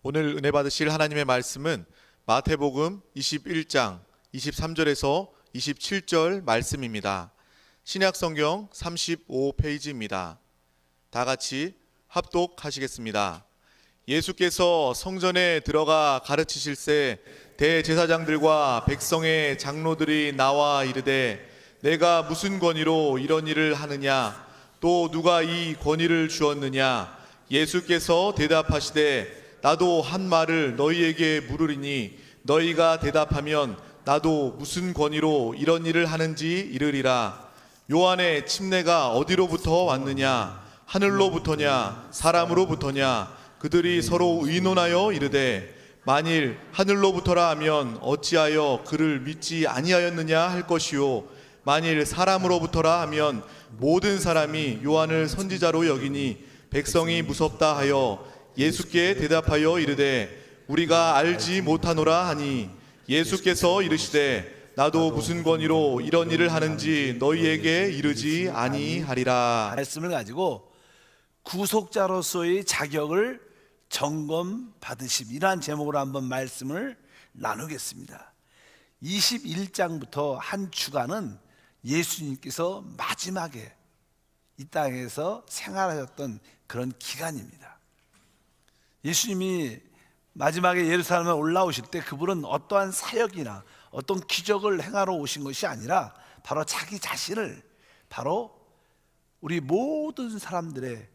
오늘 은혜 받으실 하나님의 말씀은 마태복음 21장 23절에서 27절 말씀입니다. 신약성경 35페이지입니다. 다 같이 합독하시겠습니다. 예수께서 성전에 들어가 가르치실새 대제사장들과 백성의 장로들이 나와 이르되 내가 무슨 권위로 이런 일을 하느냐, 또 누가 이 권위를 주었느냐. 예수께서 대답하시되 나도 한 말을 너희에게 물으리니 너희가 대답하면 나도 무슨 권위로 이런 일을 하는지 이르리라. 요한의 침례가 어디로부터 왔느냐, 하늘로부터냐 사람으로부터냐. 그들이 서로 의논하여 이르되 만일 하늘로부터라 하면 어찌하여 그를 믿지 아니하였느냐 할 것이요, 만일 사람으로부터라 하면 모든 사람이 요한을 선지자로 여기니 백성이 무섭다 하여 예수께 대답하여 이르되 우리가 알지 못하노라 하니, 예수께서 이르시되 나도 무슨 권위로 이런 일을 하는지 너희에게 이르지 아니하리라. 말씀을 가지고 구속자로서의 자격을 점검받으심, 이러한 제목으로 한번 말씀을 나누겠습니다. 21장부터 한 주간은 예수님께서 마지막에 이 땅에서 생활하셨던 그런 기간입니다. 예수님이 마지막에 예루살렘에 올라오실 때 그분은 어떠한 사역이나 어떤 기적을 행하러 오신 것이 아니라 바로 자기 자신을 바로 우리 모든 사람들의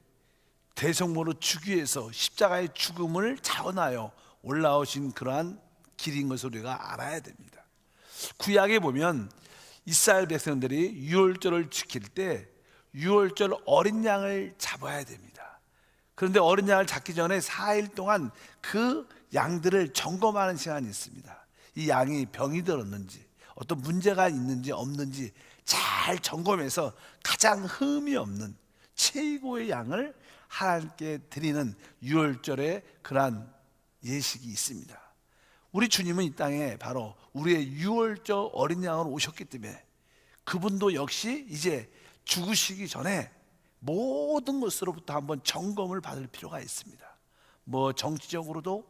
대성모로 주기 위해서 십자가의 죽음을 자원하여 올라오신 그러한 길인 것을 우리가 알아야 됩니다. 구약에 보면 이스라엘 백성들이 유월절을 지킬 때 유월절 어린 양을 잡아야 됩니다. 그런데 어린 양을 잡기 전에 4일 동안 그 양들을 점검하는 시간이 있습니다. 이 양이 병이 들었는지 어떤 문제가 있는지 없는지 잘 점검해서 가장 흠이 없는 최고의 양을 하나님께 드리는 유월절의 그러한 예식이 있습니다. 우리 주님은 이 땅에 바로 우리의 유월절 어린 양으로 오셨기 때문에 그분도 역시 이제 죽으시기 전에 모든 것으로부터 한번 점검을 받을 필요가 있습니다. 뭐 정치적으로도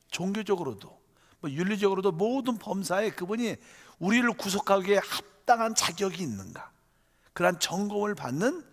종교적으로도 윤리적으로도 모든 범사에 그분이 우리를 구속하기에 합당한 자격이 있는가, 그러한 점검을 받는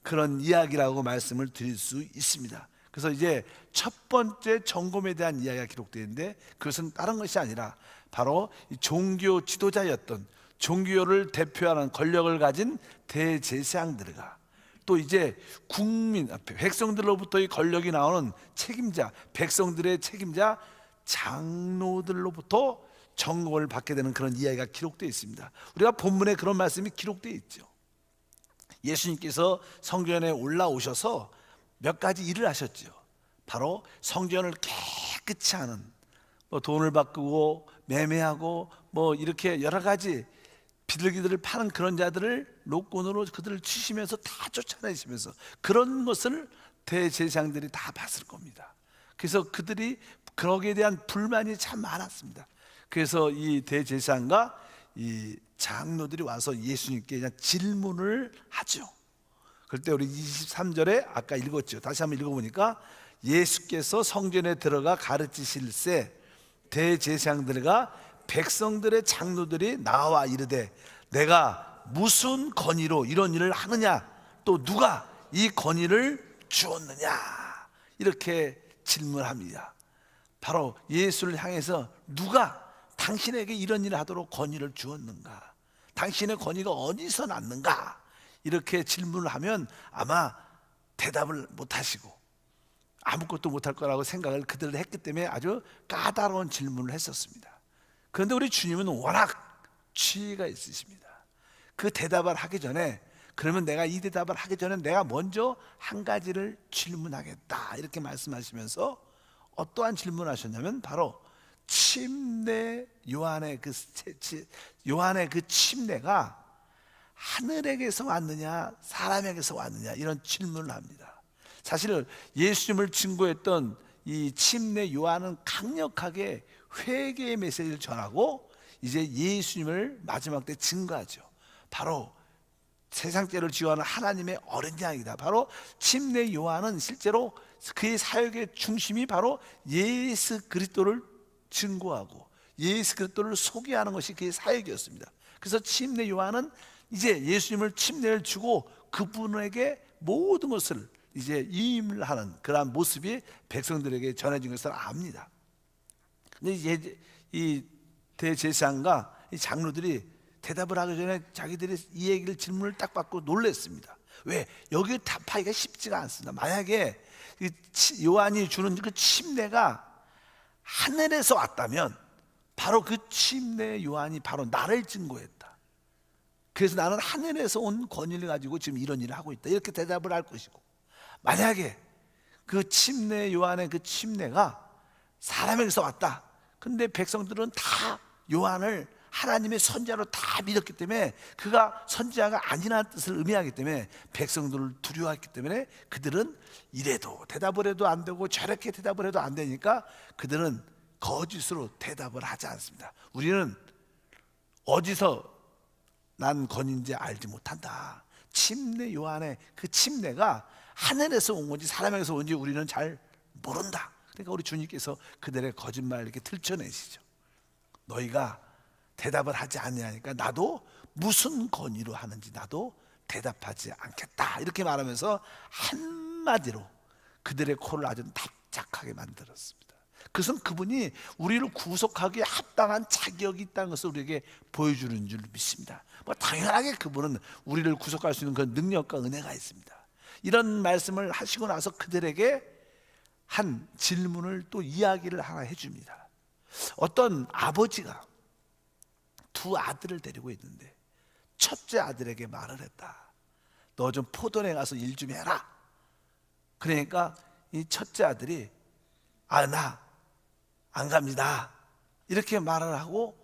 그런 이야기라고 말씀을 드릴 수 있습니다. 그래서 이제 첫 번째 점검에 대한 이야기가 기록되어 있는데, 그것은 다른 것이 아니라 바로 종교 지도자였던 종교를 대표하는 권력을 가진 대제사장들과 또 이제 국민 앞에 백성들로부터의 권력이 나오는 책임자, 백성들의 책임자 장로들로부터 점검을 받게 되는 그런 이야기가 기록되어 있습니다. 우리가 본문에 그런 말씀이 기록되어 있죠. 예수님께서 성전에 올라오셔서 몇 가지 일을 하셨죠. 바로 성전을 깨끗이 하는, 돈을 바꾸고 매매하고 이렇게 여러 가지 비둘기들을 파는 그런 자들을 노권으로 그들을 치시면서 다 쫓아내시면서 그런 것을 대제사장들이 다 봤을 겁니다. 그래서 그들이 거기에 대한 불만이 참 많았습니다. 그래서 이 대제사장과 이 장로들이 와서 예수님께 그냥 질문을 하죠. 그럴 때 우리 23절에 아까 읽었죠. 다시 한번 읽어보니까 예수께서 성전에 들어가 가르치실새 대제사장들과 백성들의 장로들이 나와 이르되 내가 무슨 권위로 이런 일을 하느냐, 또 누가 이 권위를 주었느냐, 이렇게 질문합니다. 바로 예수를 향해서 누가 당신에게 이런 일을 하도록 권위를 주었는가, 당신의 권위가 어디서 났는가, 이렇게 질문을 하면 아마 대답을 못하시고 아무것도 못할 거라고 생각을 그들은 했기 때문에 아주 까다로운 질문을 했었습니다. 그런데 우리 주님은 워낙 지혜가 있으십니다. 그 대답을 하기 전에, 그러면 내가 이 대답을 하기 전에 내가 먼저 한 가지를 질문하겠다, 이렇게 말씀하시면서 어떠한 질문을 하셨냐면 바로 침례, 요한의 그 침례가 하늘에게서 왔느냐 사람에게서 왔느냐, 이런 질문을 합니다. 사실 예수님을 증거했던 이 침례 요한은 강력하게 회개의 메시지를 전하고 이제 예수님을 마지막 때 증거하죠. 바로 세상 죄를 지어하는 하나님의 어린 양이다. 바로 침례 요한은 실제로 그의 사역의 중심이 바로 예수 그리스도를 증거하고 예수 그리스도를 소개하는 것이 그의 사역이었습니다. 그래서 침례 요한은 이제 예수님을 침례를 주고 그분에게 모든 것을 이제 임을 하는 그러한 모습이 백성들에게 전해진 것을 압니다. 근데 이제 이 대제사장과 이 장로들이 대답을 하기 전에 자기들이 이 얘기를 질문을 딱 받고 놀랐습니다. 왜? 여기 답하기가 쉽지가 않습니다. 만약에 요한이 주는 그 침례가 하늘에서 왔다면 바로 그 침례 요한이 바로 나를 증거했다. 그래서 나는 하늘에서 온 권위를 가지고 지금 이런 일을 하고 있다. 이렇게 대답을 할 것이고, 만약에 그 침례 요한의 그 침례가 사람에게서 왔다. 근데 백성들은 다 요한을 하나님의 선지자로 다 믿었기 때문에 그가 선지자가 아니라는 뜻을 의미하기 때문에 백성들을 두려워했기 때문에 그들은 이래도 대답을 해도 안 되고 저렇게 대답을 해도 안 되니까 그들은 거짓으로 대답을 하지 않습니다. 우리는 어디서 난 건인지 알지 못한다. 침례 요한의 그 침례가 하늘에서 온 건지 사람에게서 온 건지 우리는 잘 모른다. 그러니까 우리 주님께서 그들의 거짓말을 이렇게 들춰내시죠. 너희가 대답을 하지 않냐니까 나도 무슨 권위로 하는지 나도 대답하지 않겠다. 이렇게 말하면서 한마디로 그들의 코를 아주 납작하게 만들었습니다. 그것은 그분이 우리를 구속하기에 합당한 자격이 있다는 것을 우리에게 보여주는 줄 믿습니다. 뭐 당연하게 그분은 우리를 구속할 수 있는 그 능력과 은혜가 있습니다. 이런 말씀을 하시고 나서 그들에게 한 질문을 또 이야기를 하나 해줍니다. 어떤 아버지가 두 아들을 데리고 있는데 첫째 아들에게 말을 했다. 너 좀 포도원에 가서 일 좀 해라. 그러니까 이 첫째 아들이 나 안 갑니다. 이렇게 말을 하고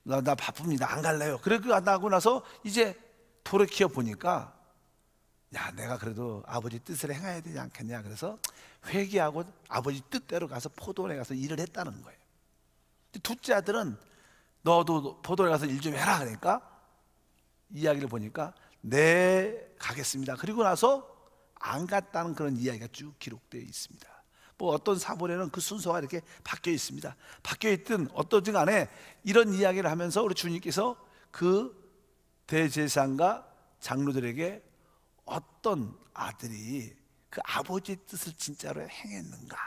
나 바쁩니다. 안 갈래요. 그렇게 하고 나서 이제 돌이켜 보니까 야, 내가 그래도 아버지 뜻을 행해야 되지 않겠냐. 그래서 회개하고 아버지 뜻대로 가서 포도원에 가서 일을 했다는 거예요. 둘째 아들은 너도 포도원에 가서 일 좀 해라. 그러니까 이야기를 보니까 네, 가겠습니다. 그리고 나서 안 갔다는 그런 이야기가 쭉 기록되어 있습니다. 뭐 어떤 사본에는 그 순서가 이렇게 바뀌어 있습니다. 바뀌어 있든 어떠든 간에 이런 이야기를 하면서 우리 주님께서 그 대제사장과 장로들에게 어떤 아들이 그 아버지의 뜻을 진짜로 행했는가.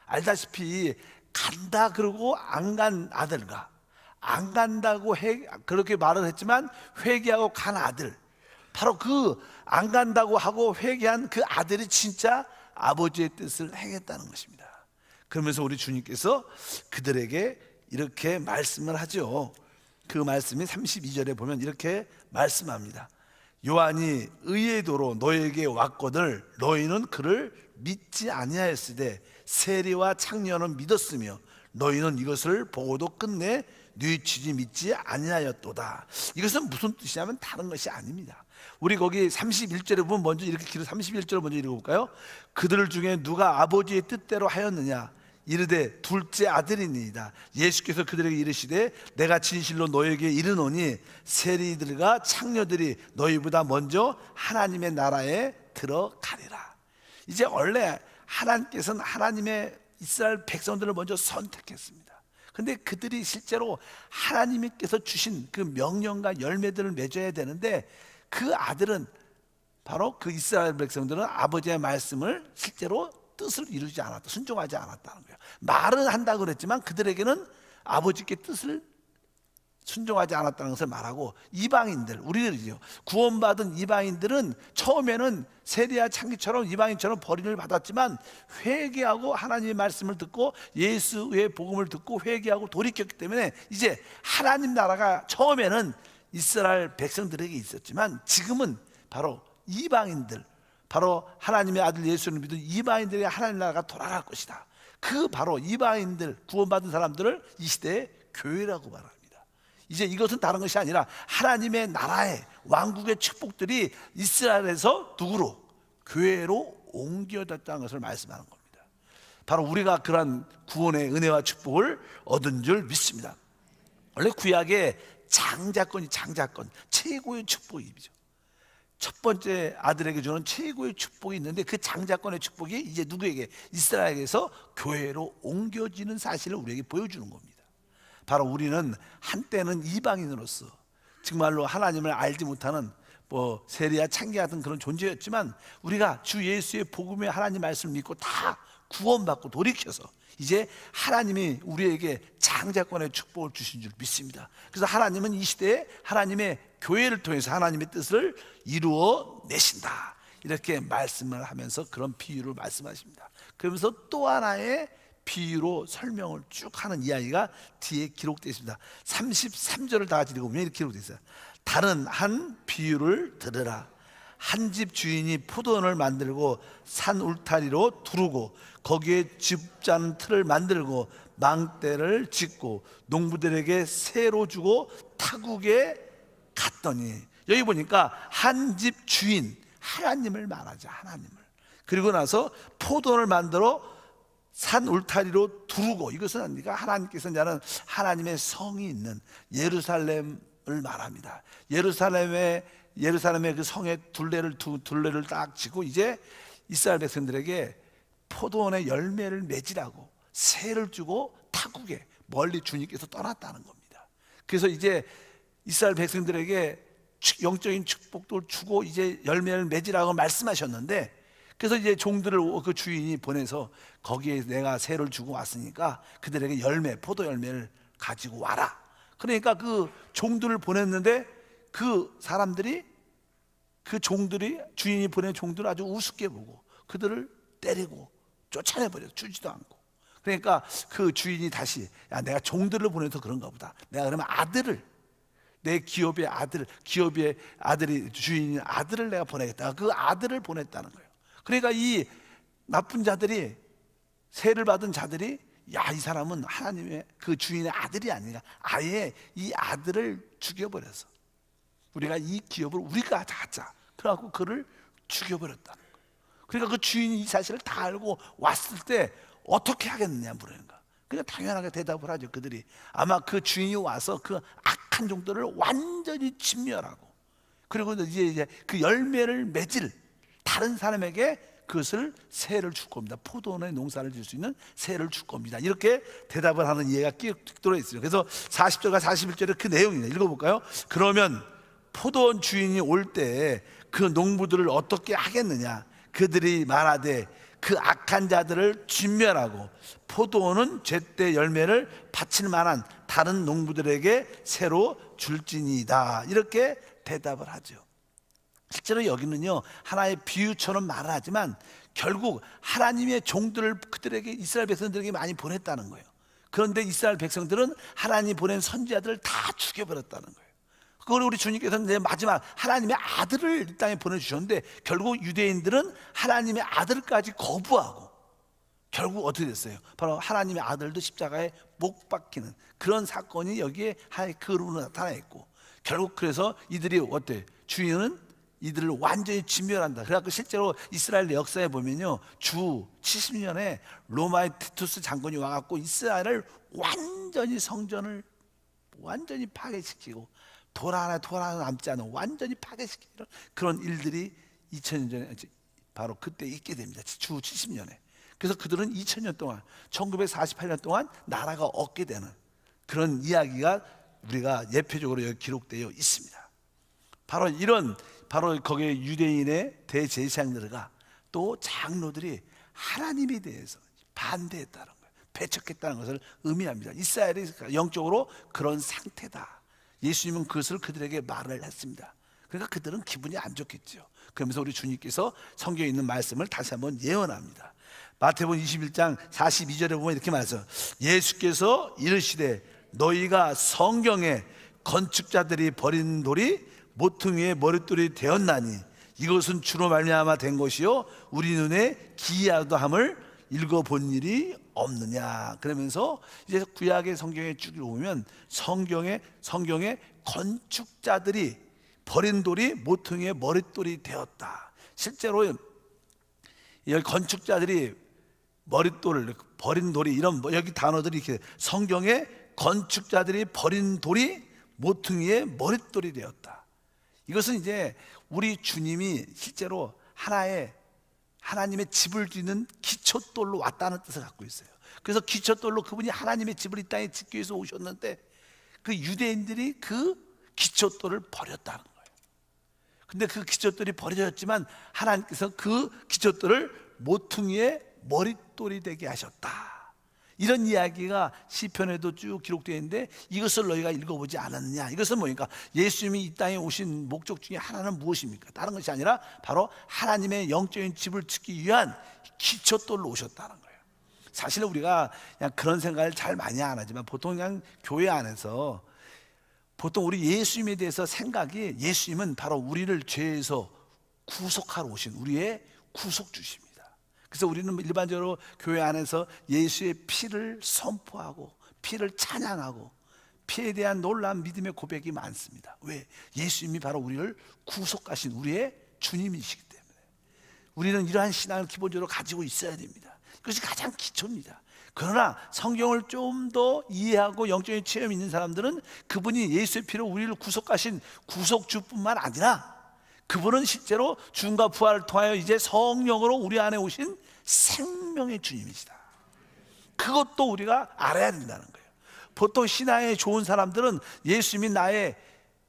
알다시피 간다 그러고 안 간 아들과 안 간다고 그렇게 말을 했지만 회개하고 간 아들, 바로 그 안 간다고 하고 회개한 그 아들이 진짜 아버지의 뜻을 행했다는 것입니다. 그러면서 우리 주님께서 그들에게 이렇게 말씀을 하죠. 그 말씀이 32절에 보면 이렇게 말씀합니다. 요한이 의의 도로 너에게 왔거늘 너희는 그를 믿지 아니하였으되 세리와 창녀는 믿었으며 너희는 이것을 보고도 끝내 뉘치지 믿지 아니하였도다. 이것은 무슨 뜻이냐면 다른 것이 아닙니다. 우리 거기 31절에 보면 먼저 이렇게 31절을 먼저 읽어볼까요? 그들 중에 누가 아버지의 뜻대로 하였느냐 이르되 둘째 아들이니이다. 예수께서 그들에게 이르시되 내가 진실로 너에게 이르노니 세리들과 창녀들이 너희보다 먼저 하나님의 나라에 들어가리라. 이제 원래 하나님께서는 하나님의 이스라엘 백성들을 먼저 선택했습니다. 근데 그들이 실제로 하나님께서 주신 그 명령과 열매들을 맺어야 되는데 그 아들은 바로 그 이스라엘 백성들은 아버지의 말씀을 실제로 뜻을 이루지 않았다, 순종하지 않았다는 거예요. 말은 한다고 그랬지만 그들에게는 아버지께 뜻을 순종하지 않았다는 것을 말하고, 이방인들, 우리들이죠, 구원받은 이방인들은 처음에는 세리와 창기처럼 이방인처럼 버림을 받았지만 회개하고 하나님의 말씀을 듣고 예수의 복음을 듣고 회개하고 돌이켰기 때문에 이제 하나님 나라가 처음에는 이스라엘 백성들에게 있었지만 지금은 바로 이방인들, 바로 하나님의 아들 예수를 믿은 이방인들에게 하나님 나라가 돌아갈 것이다. 그 바로 이방인들, 구원받은 사람들을 이 시대의 교회라고 말합니다. 이제 이것은 다른 것이 아니라 하나님의 나라의 왕국의 축복들이 이스라엘에서 누구로? 교회로 옮겨졌다는 것을 말씀하는 겁니다. 바로 우리가 그러한 구원의 은혜와 축복을 얻은 줄 믿습니다. 원래 구약의 장자권이 장자권, 최고의 축복이죠. 첫 번째 아들에게 주는 최고의 축복이 있는데 그 장자권의 축복이 이제 누구에게? 이스라엘에게서 교회로 옮겨지는 사실을 우리에게 보여주는 겁니다. 바로 우리는 한때는 이방인으로서 정말로 하나님을 알지 못하는 세리야 창기 같은 그런 존재였지만 우리가 주 예수의 복음의 하나님 말씀을 믿고 다 구원받고 돌이켜서 이제 하나님이 우리에게 장자권의 축복을 주신 줄 믿습니다. 그래서 하나님은 이 시대에 하나님의 교회를 통해서 하나님의 뜻을 이루어 내신다, 이렇게 말씀을 하면서 그런 비유를 말씀하십니다. 그러면서 또 하나의 비유로 설명을 쭉 하는 이야기가 뒤에 기록되어 있습니다. 33절을 다 같이 읽어보면 이렇게 기록되어 있어요. 다른 한 비유를 들으라. 한 집 주인이 포도원을 만들고 산 울타리로 두르고 거기에 줍자는 틀을 만들고 망대를 짓고 농부들에게 새로 주고 타국에 갔더니, 여기 보니까 한 집 주인, 하나님을 말하자, 하나님을. 그리고 나서 포도원을 만들어 산 울타리로 두르고, 이것은 하나님께서 나는 하나님의 성이 있는 예루살렘을 말합니다. 예루살렘의 그 성의 둘레를 딱 지고 이제 이스라엘 백성들에게 포도원의 열매를 맺으라고 새를 주고 타국에 멀리 주님께서 떠났다는 겁니다. 그래서 이제 이스라엘 백성들에게 영적인 축복도 주고 이제 열매를 맺으라고 말씀하셨는데, 그래서 이제 종들을 그 주인이 보내서 거기에 내가 새를 주고 왔으니까 그들에게 포도 열매를 가지고 와라. 그러니까 그 종들을 보냈는데 그 사람들이, 그 종들이, 주인이 보낸 종들을 아주 우습게 보고 그들을 때리고 쫓아내버려, 주지도 않고. 그러니까 그 주인이 다시, 야, 내가 종들을 보내서 그런가 보다, 내가 그러면 아들을, 내 기업의 아들이, 주인이 아들을 내가 보내겠다. 그 아들을 보냈다는 거예요. 그러니까 이 나쁜 자들이, 세를 받은 자들이, 야, 이 사람은 하나님의 그 주인의 아들이 아니라 아예 이 아들을 죽여버려서 우리가 이 기업을 우리가 다 하자, 그래갖고 그를 죽여버렸다는 거예요. 그러니까 그 주인이 이 사실을 다 알고 왔을 때 어떻게 하겠느냐 물으는 거야. 그냥 당연하게 대답을 하죠. 그들이 아마 그 주인이 와서 그 악한 종들을 완전히 진멸하고, 그리고 이제 그 열매를 맺을 다른 사람에게 그것을 새를 줄 겁니다. 포도원의 농사를 질 수 있는 새를 줄 겁니다. 이렇게 대답을 하는 이해가 끼어들어 있어요. 그래서 40절과 41절에 그 내용입니다. 읽어볼까요? 그러면 포도원 주인이 올 때 그 농부들을 어떻게 하겠느냐? 그들이 말하되 그 악한 자들을 진멸하고 포도원은 제때 열매를 바칠 만한 다른 농부들에게 새로 줄지니이다, 이렇게 대답을 하죠. 실제로 여기는요, 하나의 비유처럼 말을 하지만 결국 하나님의 종들을 그들에게, 이스라엘 백성들에게 많이 보냈다는 거예요. 그런데 이스라엘 백성들은 하나님이 보낸 선지자들을 다 죽여버렸다는 거예요. 그걸 우리 주님께서는 이제 마지막 하나님의 아들을 이 땅에 보내주셨는데, 결국 유대인들은 하나님의 아들까지 거부하고 결국 어떻게 됐어요? 바로 하나님의 아들도 십자가에 못 박히는 그런 사건이 여기에 하나의 그룹으로 나타나 있고, 결국 그래서 이들이 어때? 주인은 이들을 완전히 진멸한다. 그래서 실제로 이스라엘 역사에 보면요, 주 70년에 로마의 티투스 장군이 와갖고 이스라엘을 완전히, 성전을 완전히 파괴시키고 돌 하나 남지 않은 완전히 파괴시키는 그런 일들이 2000년 전에 바로 그때 있게 됩니다. 주 70년에. 그래서 그들은 2000년 동안, 1948년 동안 나라가 없게 되는 그런 이야기가 우리가 예표적으로 여기 기록되어 있습니다. 바로 거기에 유대인의 대제사장들과 또 장로들이 하나님에 대해서 반대했다는 거예요. 배척했다는 것을 의미합니다. 이스라엘이 영적으로 그런 상태다. 예수님은 그것을 그들에게 말을 했습니다. 그러니까 그들은 기분이 안 좋겠죠. 그러면서 우리 주님께서 성경에 있는 말씀을 다시 한번 예언합니다. 마태복음 21장 42절에 보면 이렇게 말해서, 예수께서 이르시되 너희가 성경에 건축자들이 버린 돌이 모퉁이의 머릿돌이 되었나니 이것은 주로 말미암아 된 것이요 우리 눈에 기이하다 함을 읽어본 일이 없느냐. 그러면서 이제 구약의 성경에 쭉 보면 성경에 건축자들이 버린 돌이 모퉁이의 머릿돌이 되었다. 실제로 여기 건축자들이 머릿돌을, 버린 돌이, 이런 여기 단어들이 이렇게 성경에 건축자들이 버린 돌이 모퉁이의 머릿돌이 되었다. 이것은 이제 우리 주님이 실제로 하나님의 집을 짓는 기초돌로 왔다는 뜻을 갖고 있어요. 그래서 기초돌로 그분이 하나님의 집을 이 땅에 짓기 위해서 오셨는데 그 유대인들이 그 기초돌을 버렸다는 거예요. 근데 그 기초돌이 버려졌지만 하나님께서 그 기초돌을 모퉁이의 머릿돌이 되게 하셨다. 이런 이야기가 시편에도 쭉 기록되어 있는데 이것을 너희가 읽어보지 않았느냐. 이것은 뭐니까 예수님이 이 땅에 오신 목적 중에 하나는 무엇입니까? 다른 것이 아니라 바로 하나님의 영적인 집을 짓기 위한 기초돌로 오셨다는 거예요. 사실 우리가 그냥 그런 생각을 잘 많이 안 하지만 보통 그냥 교회 안에서 보통 우리 예수님에 대해서 생각이 예수님은 바로 우리를 죄에서 구속하러 오신 우리의 구속주십니다. 그래서 우리는 일반적으로 교회 안에서 예수의 피를 선포하고 피를 찬양하고 피에 대한 놀라운 믿음의 고백이 많습니다. 왜? 예수님이 바로 우리를 구속하신 우리의 주님이시기 때문에 우리는 이러한 신앙을 기본적으로 가지고 있어야 됩니다. 그것이 가장 기초입니다. 그러나 성경을 좀 더 이해하고 영적인 체험이 있는 사람들은 그분이 예수의 피로 우리를 구속하신 구속주뿐만 아니라 그분은 실제로 죽음과 부활을 통하여 이제 성령으로 우리 안에 오신 생명의 주님이시다. 그것도 우리가 알아야 된다는 거예요. 보통 신앙에 좋은 사람들은 예수님이 나의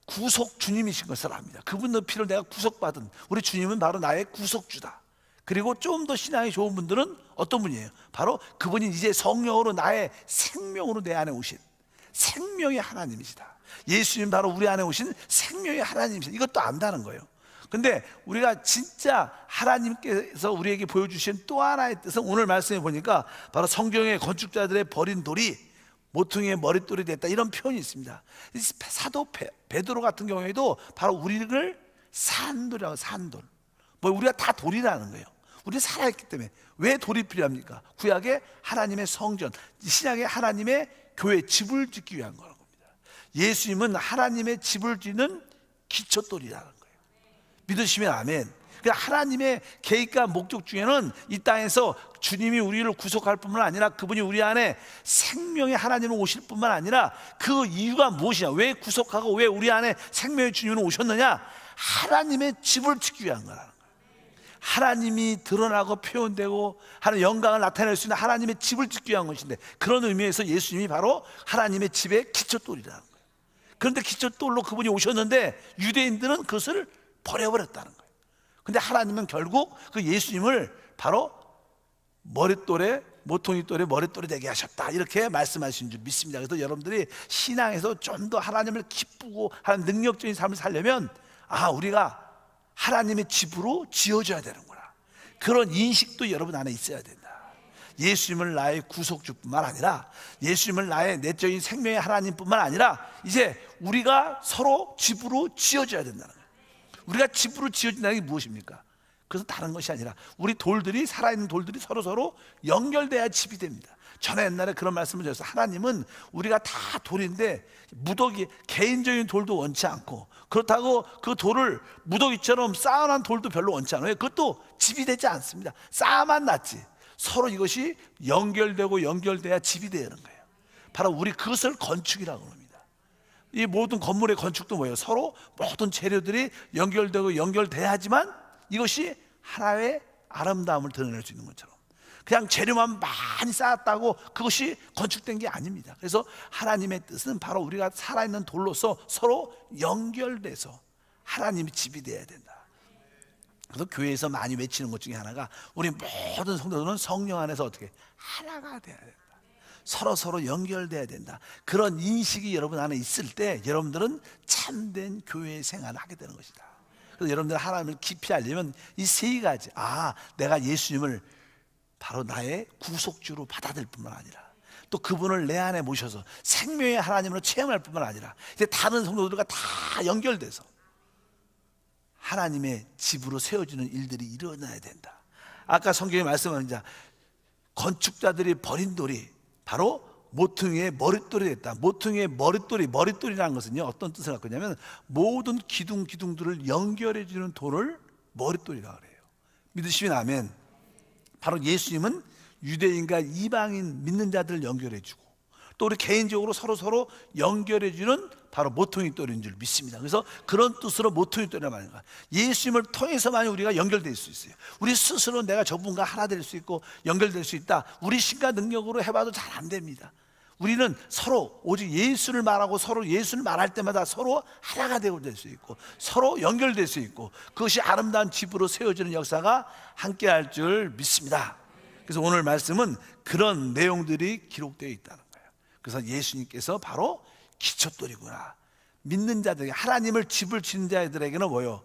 구속 주님이신 것을 압니다. 그분의 피를 내가 구속받은 우리 주님은 바로 나의 구속주다. 그리고 좀 더 신앙이 좋은 분들은 어떤 분이에요? 바로 그분이 이제 성령으로 나의 생명으로 내 안에 오신 생명의 하나님이시다. 예수님 바로 우리 안에 오신 생명의 하나님이시다. 이것도 안다는 거예요. 근데 우리가 진짜 하나님께서 우리에게 보여주신 또 하나의 뜻은 오늘 말씀해 보니까 바로 성경의 건축자들의 버린 돌이 모퉁이의 머릿돌이 됐다, 이런 표현이 있습니다. 사도 베드로 같은 경우에도 바로 우리를 산돌이라고, 산돌. 뭐 우리가 다 돌이라는 거예요. 우리 살아있기 때문에. 왜 돌이 필요합니까? 구약의 하나님의 성전, 신약의 하나님의 교회 집을 짓기 위한 거라는 겁니다. 예수님은 하나님의 집을 짓는 기초돌이라는 거예요. 믿으시면 아멘. 하나님의 계획과 목적 중에는 이 땅에서 주님이 우리를 구속할 뿐만 아니라 그분이 우리 안에 생명의 하나님을 오실 뿐만 아니라 그 이유가 무엇이냐, 왜 구속하고 왜 우리 안에 생명의 주님은 오셨느냐, 하나님의 집을 짓기 위한 거라는 거예요. 하나님이 드러나고 표현되고 하는 영광을 나타낼 수 있는 하나님의 집을 짓기 위한 것인데, 그런 의미에서 예수님이 바로 하나님의 집의 기초돌이라는 거예요. 그런데 기초돌로 그분이 오셨는데 유대인들은 그것을 버려버렸다는 거예요. 근데 하나님은 결국 그 예수님을 바로 머릿돌에, 모퉁이돌에 머릿돌이 되게 하셨다, 이렇게 말씀하신 줄 믿습니다. 그래서 여러분들이 신앙에서 좀 더 하나님을 기쁘고 하는 능력적인 삶을 살려면 우리가 하나님의 집으로 지어져야 되는구나, 그런 인식도 여러분 안에 있어야 된다. 예수님을 나의 구속주뿐만 아니라 예수님을 나의 내적인 생명의 하나님뿐만 아니라 이제 우리가 서로 집으로 지어져야 된다는 거예요. 우리가 집으로 지어진다는 게 무엇입니까? 그것은 다른 것이 아니라 우리 돌들이, 살아있는 돌들이 서로 연결돼야 집이 됩니다. 전에 옛날에 그런 말씀을 드렸어요. 하나님은 우리가 다 돌인데 무더기, 개인적인 돌도 원치 않고, 그렇다고 그 돌을 무더기처럼 쌓아놓은 돌도 별로 원치 않아요. 그것도 집이 되지 않습니다. 쌓아만 놨지 서로 이것이 연결되고 연결돼야 집이 되는 거예요. 바로 우리 그것을 건축이라고 합니다. 이 모든 건물의 건축도 뭐예요? 서로 모든 재료들이 연결되고 연결돼야지만 이것이 하나의 아름다움을 드러낼 수 있는 것처럼, 그냥 재료만 많이 쌓았다고 그것이 건축된 게 아닙니다. 그래서 하나님의 뜻은 바로 우리가 살아있는 돌로서 서로 연결돼서 하나님의 집이 되어야 된다. 그래서 교회에서 많이 외치는 것 중에 하나가, 우리 모든 성도들은 성령 안에서 어떻게 하나가 되어야 된다, 서로 연결돼야 된다. 그런 인식이 여러분 안에 있을 때 여러분들은 참된 교회 생활을 하게 되는 것이다. 그래서 여러분들 하나님을 깊이 알려면 이 세 가지, 내가 예수님을 바로 나의 구속주로 받아들일 뿐만 아니라 또 그분을 내 안에 모셔서 생명의 하나님으로 체험할 뿐만 아니라 이제 다른 성도들과 다 연결돼서 하나님의 집으로 세워지는 일들이 일어나야 된다. 아까 성경에 말씀하는 건축자들이 버린 돌이 바로 모퉁이의 머릿돌이 됐다. 모퉁이의 머릿돌이라는 것은요, 어떤 뜻을 갖고 있냐면 모든 기둥들을 연결해 주는 돌을 머릿돌이라고 그래요. 믿으시면 아멘. 바로 예수님은 유대인과 이방인 믿는 자들을 연결해 주고 또 우리 개인적으로 서로 연결해 주는 바로 모퉁이 돌인 줄 믿습니다. 그래서 그런 뜻으로 모퉁이 돌이라 말하는 거야. 예수님을 통해서만 우리가 연결될 수 있어요. 우리 스스로 내가 저분과 하나 될 수 있고 연결될 수 있다, 우리 신과 능력으로 해봐도 잘 안 됩니다. 우리는 서로 오직 예수를 말하고 서로 예수를 말할 때마다 서로 하나가 되고 될 수 있고 서로 연결될 수 있고 그것이 아름다운 집으로 세워지는 역사가 함께 할 줄 믿습니다. 그래서 오늘 말씀은 그런 내용들이 기록되어 있다는 거예요. 그래서 예수님께서 바로 기초돌이구나. 믿는 자들에게, 하나님을 집을 짓는 자들에게는 뭐요?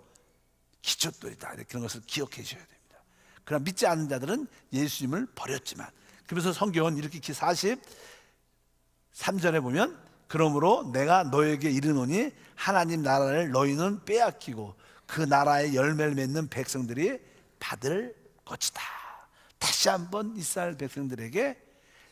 기초돌이다. 그런 것을 기억해 주셔야 됩니다. 그러나 믿지 않는 자들은 예수님을 버렸지만, 그래서 성경은 이렇게 43절에 보면 그러므로 내가 너에게 이르노니 하나님 나라를 너희는 빼앗기고 그 나라의 열매를 맺는 백성들이 받을 것이다. 다시 한번 이스라엘 백성들에게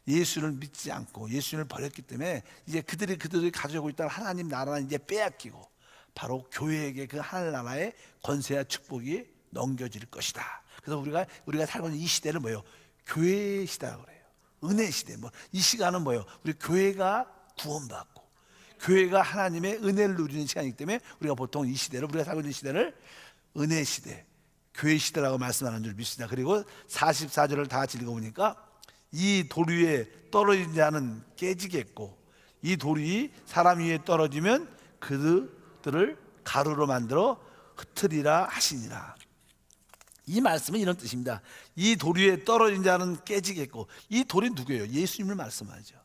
예수를 믿지 않고 예수를 버렸기 때문에 이제 그들이 가지고 있던 하나님 나라는 이제 빼앗기고 바로 교회에게 그 하나님 나라의 권세와 축복이 넘겨질 것이다. 그래서 우리가 살고 있는 이 시대를 뭐예요? 교회 시대라고 그래요. 은혜 시대. 이 시간은 뭐예요? 우리 교회가 구원받고 교회가 하나님의 은혜를 누리는 시간이기 때문에 우리가 보통 이 시대를, 우리가 살고 있는 시대를 은혜 시대, 교회 시대라고 말씀하는 줄 믿습니다. 그리고 44절을 다 같이 읽어보니까 이 돌 위에 떨어진 자는 깨지겠고 이 돌이 사람 위에 떨어지면 그들을 가루로 만들어 흩으리라 하시니라. 이 말씀은 이런 뜻입니다. 이 돌 위에 떨어진 자는 깨지겠고, 이 돌이 누구예요? 예수님을 말씀하죠.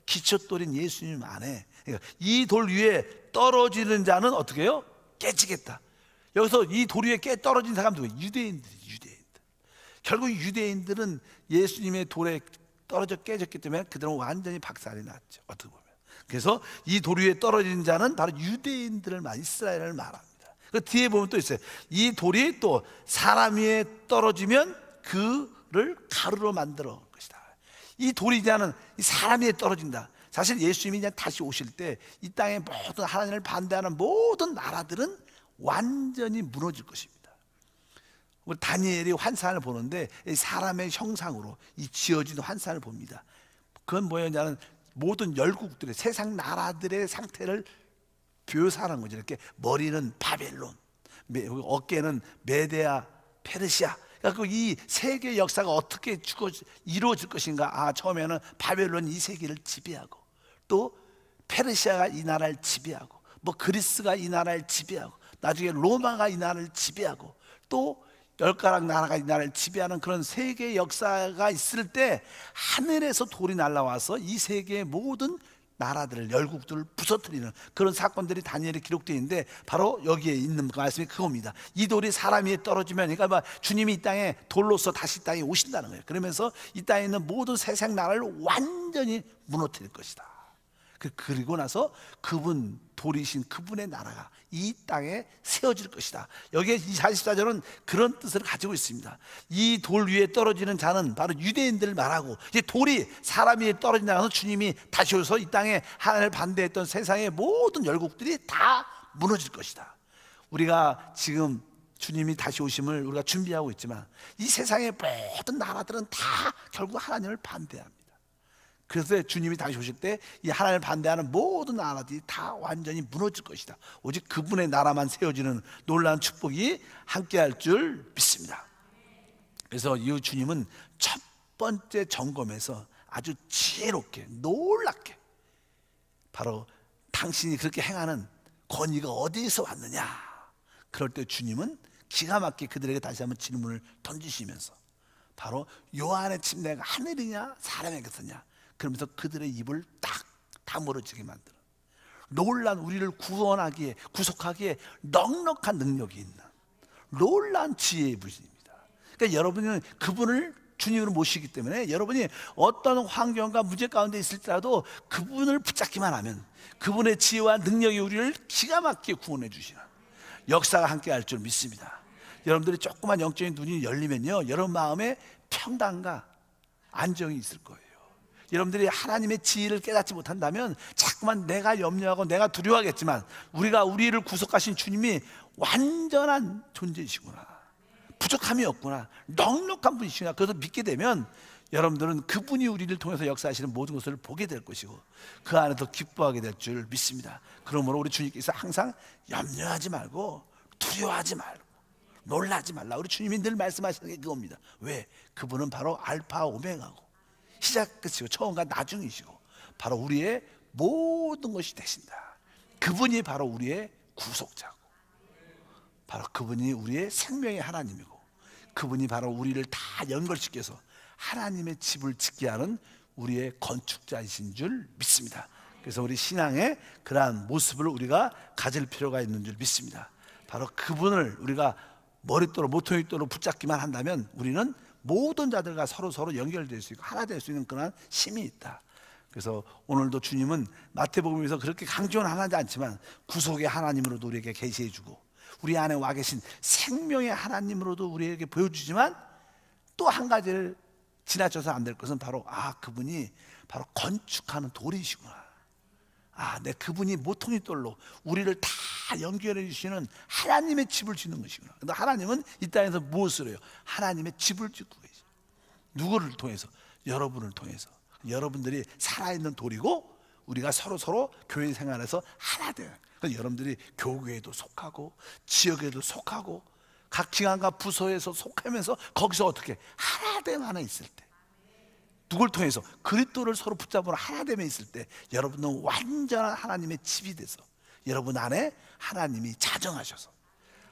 기초돌인 예수님 안에 이 돌 위에 떨어지는 자는 어떻게 해요? 깨지겠다. 여기서 이 돌 위에 떨어진 사람 누구예요? 유대인들이죠. 유대인들. 결국 유대인들은 예수님의 돌에 떨어져 깨졌기 때문에 그들은 완전히 박살이 났죠. 어떻게 보면. 그래서 이 돌 위에 떨어진 자는 바로 유대인들을 이스라엘을 말합니다. 그 뒤에 보면 또 있어요. 이 돌이 또 사람 위에 떨어지면 그를 가루로 만들어 올 것이다. 이 돌이 이제는 사람 위에 떨어진다. 사실 예수님이 이제 다시 오실 때 이 땅의 모든 하나님을 반대하는 모든 나라들은 완전히 무너질 것입니다. 우리 다니엘이 환상을 보는데 사람의 형상으로 이 지어진 환상을 봅니다. 그건 뭐였냐면 모든 열국들의 세상 나라들의 상태를 묘사하는 거죠. 이렇게 머리는 바벨론, 어깨는 메데아, 페르시아. 그러니까 이 세계 역사가 어떻게 이루어질 것인가. 처음에는 바벨론이 이 세계를 지배하고 또 페르시아가 이 나라를 지배하고 그리스가 이 나라를 지배하고 나중에 로마가 이 나라를 지배하고 또 10가락 나라가 이 나라를 지배하는 그런 세계 역사가 있을 때 하늘에서 돌이 날아와서 이 세계의 모든 나라들을, 열국들을 부서뜨리는 그런 사건들이 다니엘에 기록되어 있는데 바로 여기에 있는 말씀이 그겁니다. 이 돌이 사람 위에 떨어지면, 그러니까 주님이 이 땅에 돌로서 다시 이 땅에 오신다는 거예요. 그러면서 이 땅에 있는 모든 세상 나라를 완전히 무너뜨릴 것이다. 그리고 나서 그분, 돌이신 그분의 나라가 이 땅에 세워질 것이다. 여기에 이 44절은 그런 뜻을 가지고 있습니다. 이 돌 위에 떨어지는 자는 바로 유대인들을 말하고, 이 돌이 사람 위에 떨어진다고 해서 주님이 다시 오셔서 이 땅에 하나님을 반대했던 세상의 모든 열국들이 다 무너질 것이다. 우리가 지금 주님이 다시 오심을 우리가 준비하고 있지만 이 세상의 모든 나라들은 다 결국 하나님을 반대합니다. 그래서 주님이 다시 오실 때 이 하나님을 반대하는 모든 나라들이 다 완전히 무너질 것이다. 오직 그분의 나라만 세워지는 놀라운 축복이 함께할 줄 믿습니다. 그래서 이 주님은 첫 번째 점검에서 아주 지혜롭게, 놀랍게 바로 당신이 그렇게 행하는 권위가 어디에서 왔느냐. 그럴 때 주님은 기가 막히게 그들에게 다시 한번 질문을 던지시면서 바로 요한의 침례가 하늘이냐 사람에게서냐, 그러면서 그들의 입을 딱 다물어지게 만드는 놀란, 우리를 구원하기에, 구속하기에 넉넉한 능력이 있는 놀란 지혜의 분입니다. 그러니까 여러분은 그분을 주님으로 모시기 때문에 여러분이 어떤 환경과 문제 가운데 있을지라도 그분을 붙잡기만 하면 그분의 지혜와 능력이 우리를 기가 막히게 구원해 주시는 역사가 함께 할 줄 믿습니다. 여러분들이 조그만 영적인 눈이 열리면요, 여러분 마음에 평강과 안정이 있을 거예요. 여러분들이 하나님의 지혜를 깨닫지 못한다면 자꾸만 내가 염려하고 내가 두려워하겠지만 우리를 구속하신 주님이 완전한 존재이시구나, 부족함이 없구나, 넉넉한 분이시구나, 그래서 믿게 되면 여러분들은 그분이 우리를 통해서 역사하시는 모든 것을 보게 될 것이고 그 안에서 기뻐하게 될 줄 믿습니다. 그러므로 우리 주님께서 항상 염려하지 말고 두려워하지 말고 놀라지 말라. 우리 주님이 늘 말씀하시는 게 그겁니다. 왜? 그분은 바로 알파 오메가고 시작 끝이고 처음과 나중이시고 바로 우리의 모든 것이 되신다. 그분이 바로 우리의 구속자고 바로 그분이 우리의 생명의 하나님이고 그분이 바로 우리를 다 연결시켜서 하나님의 집을 짓게 하는 우리의 건축자이신 줄 믿습니다. 그래서 우리 신앙의 그러한 모습을 우리가 가질 필요가 있는 줄 믿습니다. 바로 그분을 우리가 머릿도로 모퉁이도로 붙잡기만 한다면 우리는 모든 자들과 서로 연결될 수 있고 하나 될 수 있는 그런 힘이 있다. 그래서 오늘도 주님은 마태복음에서 그렇게 강조는 하지 않지만 구속의 하나님으로도 우리에게 계시해주고 우리 안에 와 계신 생명의 하나님으로도 우리에게 보여주지만 또 한 가지를 지나쳐서 안 될 것은 바로 그분이 바로 건축하는 돌이시구나. 내 그분이 모퉁이돌로 우리를 다 연결해 주시는 하나님의 집을 짓는 것이구나. 근데 하나님은 이 땅에서 무엇을 해요? 하나님의 집을 짓고 계세요. 누구를 통해서? 여러분을 통해서. 여러분들이 살아있는 돌이고 우리가 서로 교회 생활에서 하나 돼요. 그래서 여러분들이 교회에도 속하고 지역에도 속하고 각 기관과 부서에서 속하면서 거기서 어떻게 하나됨 안에 있을 때 누굴 통해서 그리스도를 서로 붙잡으러 하나됨에 있을 때 여러분은 완전한 하나님의 집이 돼서 여러분 안에 하나님이 자정하셔서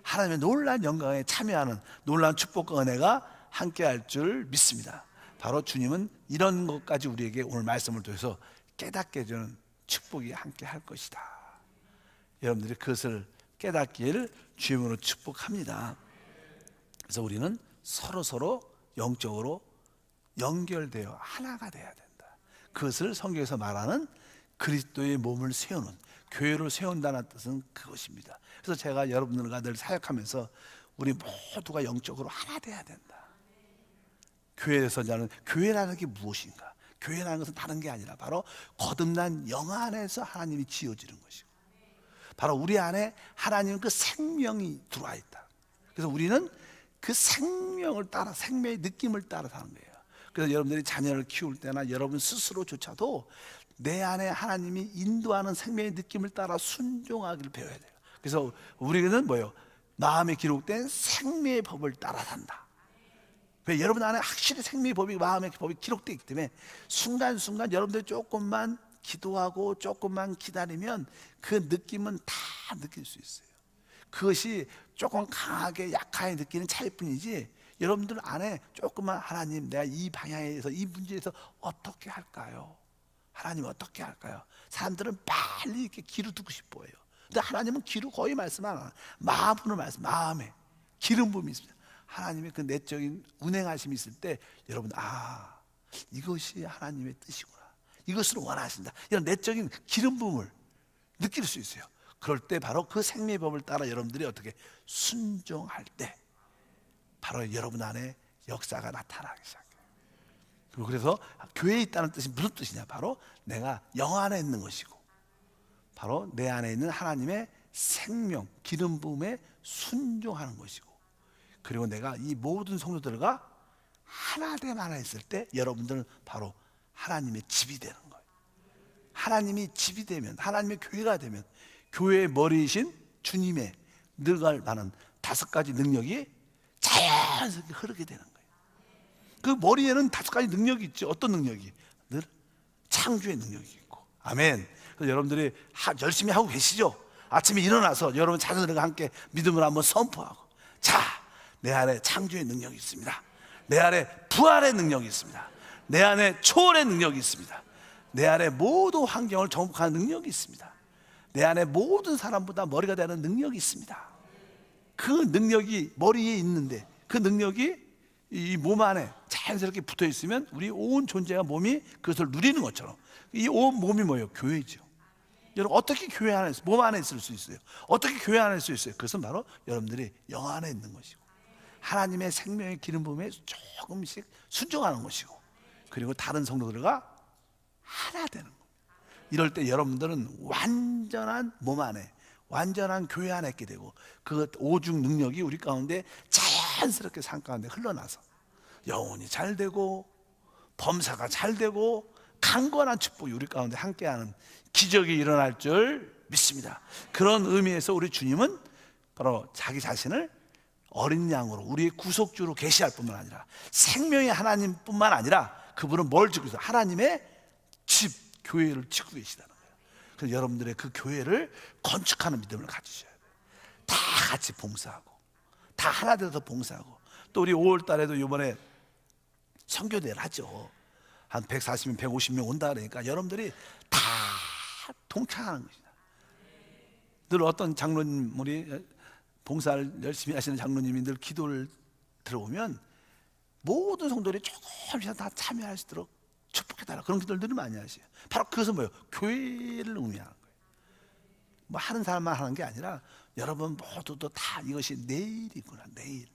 하나님의 놀라운 영광에 참여하는 놀라운 축복과 은혜가 함께할 줄 믿습니다. 바로 주님은 이런 것까지 우리에게 오늘 말씀을 통해서 깨닫게 해주는 축복이 함께할 것이다. 여러분들이 그것을 깨닫기를 주님으로 축복합니다. 그래서 우리는 서로 영적으로 연결되어 하나가 돼야 된다. 그것을 성경에서 말하는 그리스도의 몸을 세우는 교회를 세운다는 뜻은 그것입니다. 그래서 제가 여러분들과 늘 사역하면서 우리 모두가 영적으로 하나 돼야 된다. 교회에서 저는 교회라는 게 무엇인가? 교회라는 것은 다른 게 아니라 바로 거듭난 영 안에서 하나님이 지어지는 것이고 바로 우리 안에 하나님은 그 생명이 들어와 있다. 그래서 우리는 그 생명을 따라 생명의 느낌을 따라 사는 거예요. 그래서 여러분들이 자녀를 키울 때나 여러분 스스로조차도 내 안에 하나님이 인도하는 생명의 느낌을 따라 순종하기를 배워야 돼요. 그래서 우리는 뭐예요? 마음에 기록된 생명의 법을 따라 산다. 왜? 여러분 안에 확실히 생명의 법이 마음의 법이 기록되어 있기 때문에 순간순간 여러분들이 조금만 기도하고 조금만 기다리면 그 느낌은 다 느낄 수 있어요. 그것이 조금 강하게 약하게 느끼는 차이뿐이지 여러분들 안에 조금만 하나님 내가 이 방향에서 이 문제에서 어떻게 할까요? 하나님 어떻게 할까요? 사람들은 빨리 이렇게 귀로 듣고 싶어 해요. 근데 하나님은 귀로 거의 말씀 안 해요. 마음으로 말씀, 마음에 기름 부음이 있습니다. 하나님의 그 내적인 운행하심이 있을 때 여러분 이것이 하나님의 뜻이구나. 이것을 원하신다. 이런 내적인 기름 부음을 느낄 수 있어요. 그럴 때 바로 그 생명의 법을 따라 여러분들이 어떻게 순종할 때 바로 여러분 안에 역사가 나타나기 시작해요. 그래서 교회에 있다는 뜻이 무슨 뜻이냐? 바로 내가 영 안에 있는 것이고 바로 내 안에 있는 하나님의 생명, 기름 부음에 순종하는 것이고 그리고 내가 이 모든 성도들과 하나됨 안에 있을 때 여러분들은 바로 하나님의 집이 되는 거예요. 하나님이 집이 되면 하나님의 교회가 되면 교회의 머리이신 주님의 늘갈 만한 5가지 능력이 자연스럽게 흐르게 되는 거예요. 그 머리에는 5가지 능력이 있죠. 어떤 능력이? 늘 창조의 능력이 있고. 아멘. 그래서 여러분들이 열심히 하고 계시죠? 아침에 일어나서 여러분 자녀들과 함께 믿음을 한번 선포하고 내 안에 창조의 능력이 있습니다. 내 안에 부활의 능력이 있습니다. 내 안에 초월의 능력이 있습니다. 내 안에 모든 환경을 정복하는 능력이 있습니다. 내 안에 모든 사람보다 머리가 되는 능력이 있습니다. 그 능력이 머리에 있는데 그 능력이 이 몸 안에 자연스럽게 붙어 있으면 우리 온 존재가 몸이 그것을 누리는 것처럼 이 온 몸이 뭐예요? 교회죠. 여러분 어떻게 교회 안에 몸 안에 있을 수 있어요? 어떻게 교회 안에 있을 수 있어요? 그것은 바로 여러분들이 영 안에 있는 것이고 하나님의 생명의 기름 부음에 조금씩 순종하는 것이고 그리고 다른 성도들과 하나 되는 것. 이럴 때 여러분들은 완전한 몸 안에 완전한 교회 안에 있게 되고 그 오죽 능력이 우리 가운데 자연스럽게 삶 가운데 흘러나서 영혼이 잘 되고 범사가 잘 되고 강건한 축복이 우리 가운데 함께하는 기적이 일어날 줄 믿습니다. 그런 의미에서 우리 주님은 바로 자기 자신을 어린 양으로 우리의 구속주로 계시할 뿐만 아니라 생명의 하나님뿐만 아니라 그분은 뭘 지고 있어요? 하나님의 집, 교회를 지고 계시다는 거예요. 그래서 여러분들의 그 교회를 건축하는 믿음을 가지셔야 돼요. 다 같이 봉사하고 다 하나 되어서 봉사하고, 또 우리 5월 달에도 이번에 선교대회를 하죠. 한 140명, 150명 온다 그러니까 여러분들이 다 동참하는 것이다. 늘 어떤 장로님, 우리 봉사를 열심히 하시는 장로님이 늘 기도를 들어오면 모든 성도들이 조금씩 다 참여할 수 있도록 축복해달라, 그런 기도를 늘 많이 하세요. 바로 그것은 뭐예요? 교회를 의미하는 거예요. 뭐 하는 사람만 하는 게 아니라 여러분 모두도 다 이것이 내일이구나. 내일.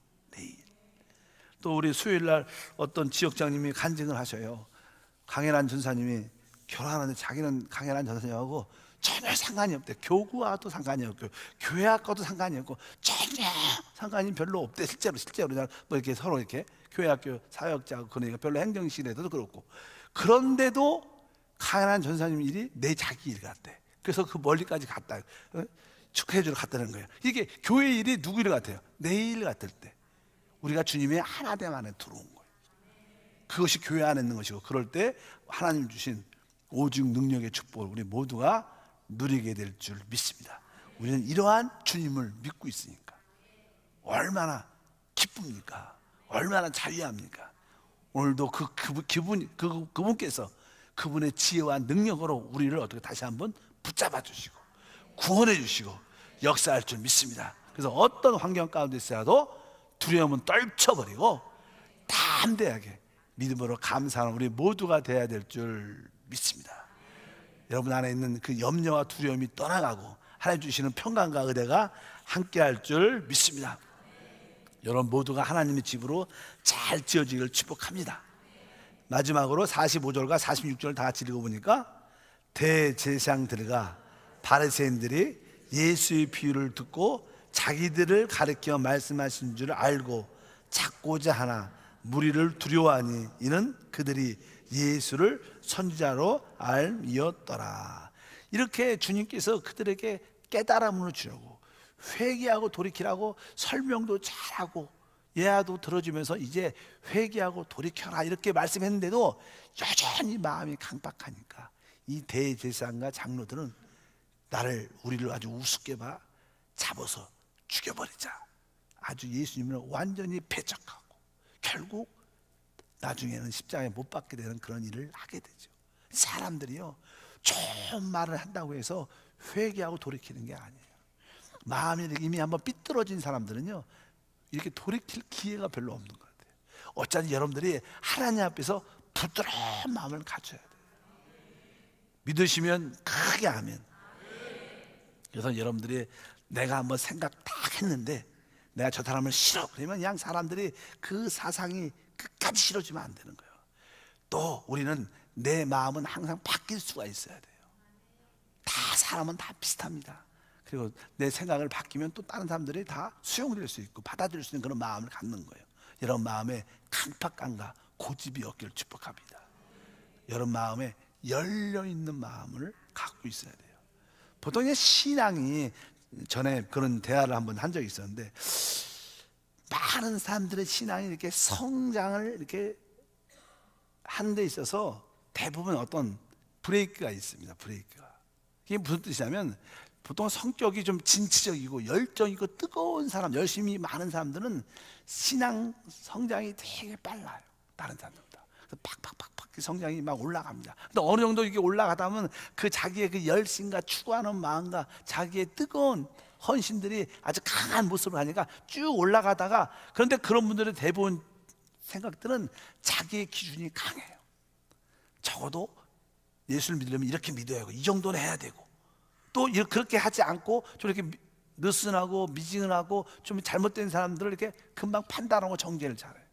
또 우리 수요일날 어떤 지역장님이 간증을 하셔요. 강혜란 전사님이 결혼하는데 자기는 강혜란 전사님하고 전혀 상관이 없대. 교구와도 상관이 없고 교회학과도 상관이 없고 전혀 상관이 별로 없대. 실제로 그냥 뭐 이렇게 서로 이렇게 교회학교 사역자고 그러니까 별로 행정실에도 그렇고, 그런데도 강혜란 전사님 일이 내 자기 일 같대. 그래서 그 멀리까지 갔다 축하해 주러 갔다는 거예요. 이게 교회 일이 누구 일 같아요? 내 일 같을 때 우리가 주님의 하나됨 안에 들어온 거예요. 그것이 교회 안에 있는 것이고, 그럴 때 하나님 주신 오직 능력의 축복을 우리 모두가 누리게 될 줄 믿습니다. 우리는 이러한 주님을 믿고 있으니까 얼마나 기쁩니까? 얼마나 자유합니까? 오늘도 그분께서 그분의 지혜와 능력으로 우리를 어떻게 다시 한번 붙잡아 주시고 구원해 주시고 역사할 줄 믿습니다. 그래서 어떤 환경 가운데 있어도 두려움은 떨쳐버리고 담대하게 믿음으로 감사하는 우리 모두가 되어야 될 줄 믿습니다. 여러분 안에 있는 그 염려와 두려움이 떠나가고 하나님 주시는 평강과 은혜가 함께할 줄 믿습니다. 여러분 모두가 하나님의 집으로 잘 지어지기를 축복합니다. 마지막으로 45절과 46절을 다 같이 읽어보니까 대제사장들과 바리새인들이 예수의 비유를 듣고 자기들을 가리켜 말씀하신 줄 알고 찾고자 하나 무리를 두려워하니 이는 그들이 예수를 선지자로 알미었더라. 이렇게 주님께서 그들에게 깨달음을 주려고 회개하고 돌이키라고 설명도 잘하고 예화도 들어주면서 이제 회개하고 돌이켜라 이렇게 말씀했는데도 여전히 마음이 강박하니까 이 대제사장과 장로들은 우리를 아주 우습게 봐 잡아서 죽여버리자, 아주 예수님을 완전히 배척하고 결국 나중에는 십자가에 못 박게 되는 그런 일을 하게 되죠. 사람들이요 좋은 말을 한다고 해서 회개하고 돌이키는 게 아니에요. 마음이 이미 한번 삐뚤어진 사람들은요 이렇게 돌이킬 기회가 별로 없는 것 같아요. 어쩌니 여러분들이 하나님 앞에서 부드러운 마음을 가져야 돼요. 믿으시면 크게 아멘. 그래서 여러분들이 내가 한번 생각 딱 했는데 내가 저 사람을 싫어 그러면 그냥 사람들이 그 사상이 끝까지 싫어지면 안 되는 거예요. 또 우리는 내 마음은 항상 바뀔 수가 있어야 돼요. 다 사람은 다 비슷합니다. 그리고 내 생각을 바뀌면 또 다른 사람들이 다 수용될 수 있고 받아들일 수 있는 그런 마음을 갖는 거예요. 여러분 마음에 강팍감과 고집이 없기를 축복합니다. 여러분 마음에 열려있는 마음을 갖고 있어야 돼요. 보통 신앙이, 전에 그런 대화를 한번 한 적이 있었는데 많은 사람들의 신앙이 이렇게 성장을 이렇게 하는 데 있어서 대부분 어떤 브레이크가 있습니다. 브레이크가. 이게 무슨 뜻이냐면 보통 성격이 좀 진취적이고 열정이고 뜨거운 사람, 열심히 많은 사람들은 신앙 성장이 되게 빨라요. 다른 사람들보다. 그래서 팍팍팍팍 성장이 막 올라갑니다. 근데 어느 정도 이게 올라가다 보면 그 자기의 그 열심과 추구하는 마음과 자기의 뜨거운 헌신들이 아주 강한 모습을 하니까 쭉 올라가다가, 그런데 그런 분들의 대부분 생각들은 자기의 기준이 강해요. 적어도 예수를 믿으려면 이렇게 믿어야 하고 이 정도는 해야 되고, 또 그렇게 하지 않고 좀 이렇게 느슨하고 미지근하고 좀 잘못된 사람들을 이렇게 금방 판단하고 정죄를 잘해요.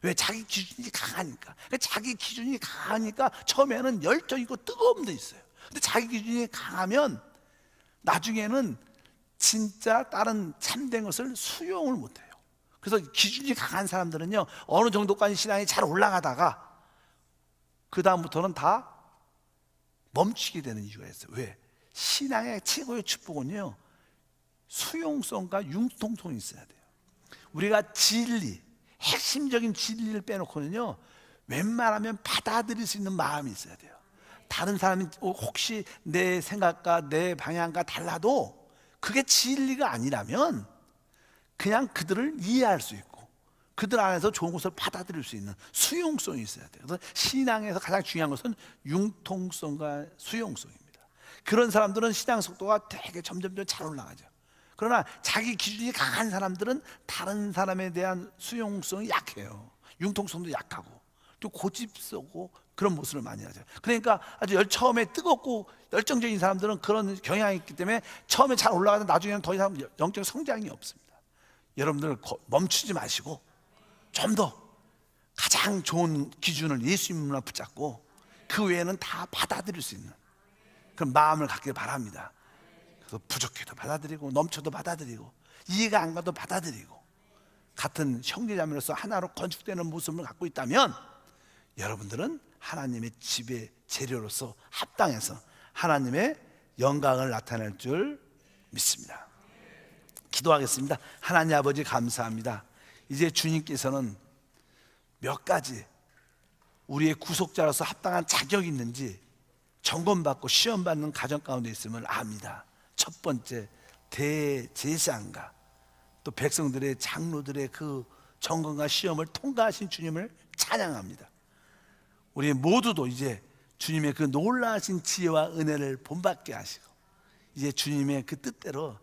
왜? 자기 기준이 강하니까. 자기 기준이 강하니까 처음에는 열정이고 뜨거움도 있어요. 근데 자기 기준이 강하면 나중에는 진짜 다른 참된 것을 수용을 못해요. 그래서 기준이 강한 사람들은요 어느 정도까지 신앙이 잘 올라가다가 그 다음부터는 다 멈추게 되는 이유가 있어요. 왜? 신앙의 최고의 축복은요, 수용성과 융통성이 있어야 돼요. 우리가 진리, 핵심적인 진리를 빼놓고는요, 웬만하면 받아들일 수 있는 마음이 있어야 돼요. 다른 사람이 혹시 내 생각과 내 방향과 달라도 그게 진리가 아니라면 그냥 그들을 이해할 수 있고 그들 안에서 좋은 것을 받아들일 수 있는 수용성이 있어야 돼요. 그래서 신앙에서 가장 중요한 것은 융통성과 수용성입니다. 그런 사람들은 신앙 속도가 되게 점점 잘 올라가죠. 그러나 자기 기준이 강한 사람들은 다른 사람에 대한 수용성이 약해요. 융통성도 약하고 또 고집스럽고 그런 모습을 많이 하죠. 그러니까 아주 처음에 뜨겁고 열정적인 사람들은 그런 경향이 있기 때문에 처음에 잘 올라가다 나중에는 더 이상 영적 성장이 없습니다. 여러분들 멈추지 마시고 좀 더 가장 좋은 기준을 예수님만 붙잡고 그 외에는 다 받아들일 수 있는 그런 마음을 갖길 바랍니다. 그래서 부족해도 받아들이고 넘쳐도 받아들이고 이해가 안 가도 받아들이고 같은 형제자매로서 하나로 건축되는 모습을 갖고 있다면 여러분들은 하나님의 집의 재료로서 합당해서 하나님의 영광을 나타낼 줄 믿습니다. 기도하겠습니다. 하나님 아버지 감사합니다. 이제 주님께서는 몇 가지 우리의 구속자로서 합당한 자격이 있는지 점검받고 시험받는 가정 가운데 있음을 압니다. 첫 번째, 대제사장과 또 백성들의 장로들의 그 점검과 시험을 통과하신 주님을 찬양합니다. 우리 모두도 이제 주님의 그 놀라신 지혜와 은혜를 본받게 하시고 이제 주님의 그 뜻대로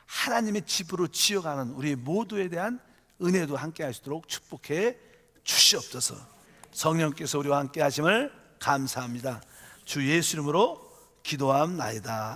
하나님의 집으로 지어가는 우리 모두에 대한 은혜도 함께 하시도록 축복해 주시옵소서. 성령께서 우리와 함께 하심을 감사합니다. 주 예수 이름으로 기도함나이다.